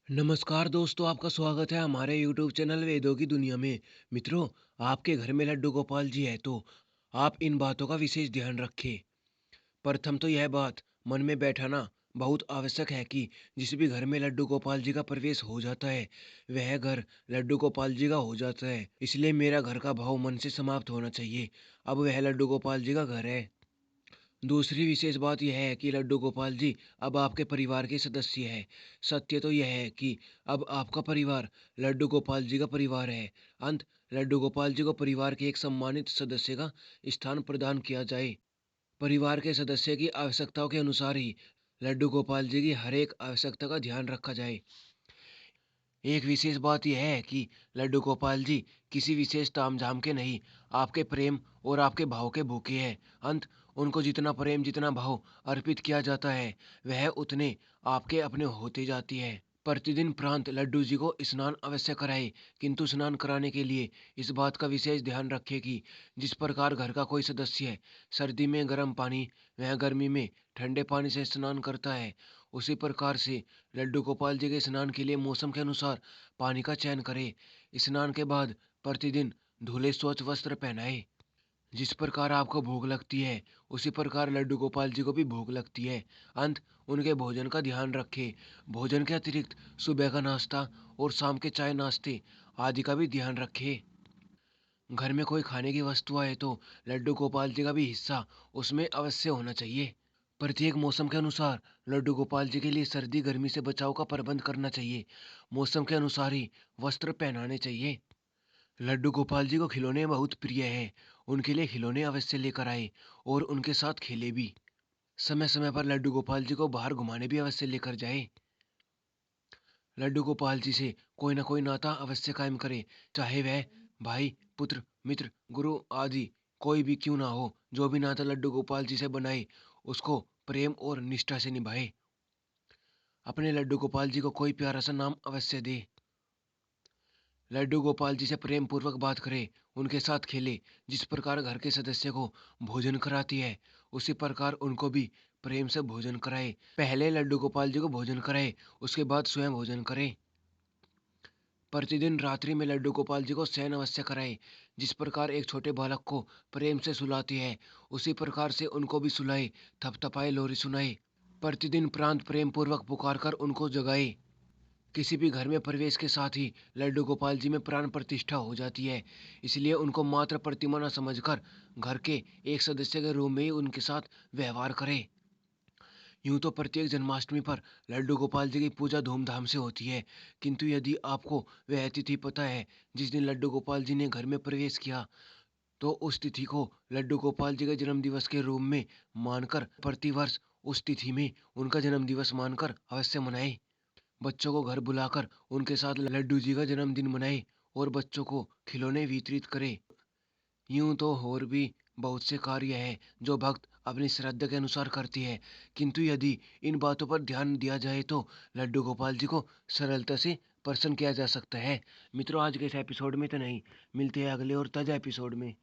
नमस्कार दोस्तों, आपका स्वागत है हमारे यूट्यूब चैनल वेदों की दुनिया में। मित्रों, आपके घर में लड्डू गोपाल जी है तो आप इन बातों का विशेष ध्यान रखें। प्रथम तो यह बात मन में बैठाना बहुत आवश्यक है कि जिस भी घर में लड्डू गोपाल जी का प्रवेश हो जाता है, वह घर लड्डू गोपाल जी का हो जाता है। इसलिए मेरा घर का भाव मन से समाप्त होना चाहिए। अब वह लड्डू गोपाल जी का घर है। दूसरी विशेष बात यह है कि लड्डू गोपाल जी अब आपके परिवार के सदस्य हैं। सत्य तो यह है कि अब आपका परिवार लड्डू गोपाल जी का परिवार है। अंत लड्डू गोपाल जी को परिवार के एक सम्मानित सदस्य का स्थान प्रदान किया जाए। परिवार के सदस्य की आवश्यकताओं के अनुसार ही लड्डू गोपाल जी की हर एक आवश्यकता का ध्यान रखा जाए। एक विशेष बात यह है कि लड्डू गोपाल जी किसी विशेष तामझाम के नहीं, आपके प्रेम और आपके भाव के भूखे हैं। अंत उनको जितना प्रेम जितना भाव अर्पित किया जाता है, वह उतने आपके अपने होते जाती है। प्रतिदिन प्रांत लड्डू जी को स्नान अवश्य कराए, किंतु स्नान कराने के लिए इस बात का विशेष ध्यान रखें कि जिस प्रकार घर का कोई सदस्य सर्दी में गर्म पानी वह गर्मी में ठंडे पानी से स्नान करता है, उसी प्रकार से लड्डू गोपाल जी के स्नान के लिए मौसम के अनुसार पानी का चयन करें। स्नान के बाद प्रतिदिन धुले स्वच्छ वस्त्र पहनाए। जिस प्रकार आपको भूख लगती है, उसी प्रकार लड्डू गोपाल जी को भी भूख लगती है। अंत उनके भोजन का ध्यान रखें। भोजन के अतिरिक्त सुबह का नाश्ता और शाम के चाय नाश्ते आदि का भी ध्यान रखें। घर में कोई खाने की वस्तु आए तो लड्डू गोपाल जी का भी हिस्सा उसमें अवश्य होना चाहिए। प्रत्येक मौसम के अनुसार लड्डू गोपाल जी के लिए सर्दी गर्मी से बचाव का प्रबंध करना चाहिए। मौसम के अनुसार ही वस्त्र पहनाने चाहिए। लड्डू गोपाल जी को खिलौने बहुत प्रिय हैं। उनके लिए खिलौने अवश्य लेकर आए और उनके साथ खेले भी। समय समय पर लड्डू गोपाल जी को बाहर घुमाने भी अवश्य लेकर जाए। लड्डू गोपाल जी से कोई ना कोई नाता अवश्य कायम करे, चाहे वह भाई पुत्र मित्र गुरु आदि कोई भी क्यों ना हो। जो भी नाता लड्डू गोपाल जी से बनाए, उसको प्रेम और निष्ठा से निभाए। अपने लड्डू गोपाल जी को कोई प्यारा सा नाम अवश्य दे। लड्डू गोपाल जी से प्रेम पूर्वक बात करे, उनके साथ खेले। जिस प्रकार घर के सदस्य को भोजन कराती है, उसी प्रकार उनको भी प्रेम से भोजन कराए। पहले लड्डू गोपाल जी को भोजन कराए, उसके बाद स्वयं भोजन करे। प्रतिदिन रात्रि में लड्डू गोपाल जी को शयन अवश्य कराए। जिस प्रकार एक छोटे बालक को प्रेम से सुलाती है, उसी प्रकार से उनको भी सुलाए, थपथपाए, लोरी सुनाए। प्रतिदिन प्रांत प्रेम पूर्वक पुकार कर उनको जगाए। किसी भी घर में प्रवेश के साथ ही लड्डू गोपाल जी में प्राण प्रतिष्ठा हो जाती है। इसलिए उनको मात्र प्रतिमा न समझकर घर के एक सदस्य के रूप में ही उनके साथ व्यवहार करें। यूं तो प्रत्येक जन्माष्टमी पर लड्डू गोपाल जी की पूजा धूमधाम से होती है, किंतु यदि आपको वह तिथि पता है जिस दिन लड्डू गोपाल जी ने घर में प्रवेश किया, तो उस तिथि को लड्डू गोपाल जी के जन्म दिवस के रूप में मानकर प्रतिवर्ष उस तिथि में उनका जन्म दिवस मानकर अवश्य मनाएं। बच्चों को घर बुलाकर उनके साथ लड्डू जी का जन्मदिन मनाएं और बच्चों को खिलौने वितरित करें। यूं तो और भी बहुत से कार्य हैं जो भक्त अपनी श्रद्धा के अनुसार करती है, किंतु यदि इन बातों पर ध्यान दिया जाए तो लड्डू गोपाल जी को सरलता से प्रसन्न किया जा सकता है। मित्रों, आज के इस एपिसोड में तो नहीं, मिलते हैं अगले और ताज़ा एपिसोड में।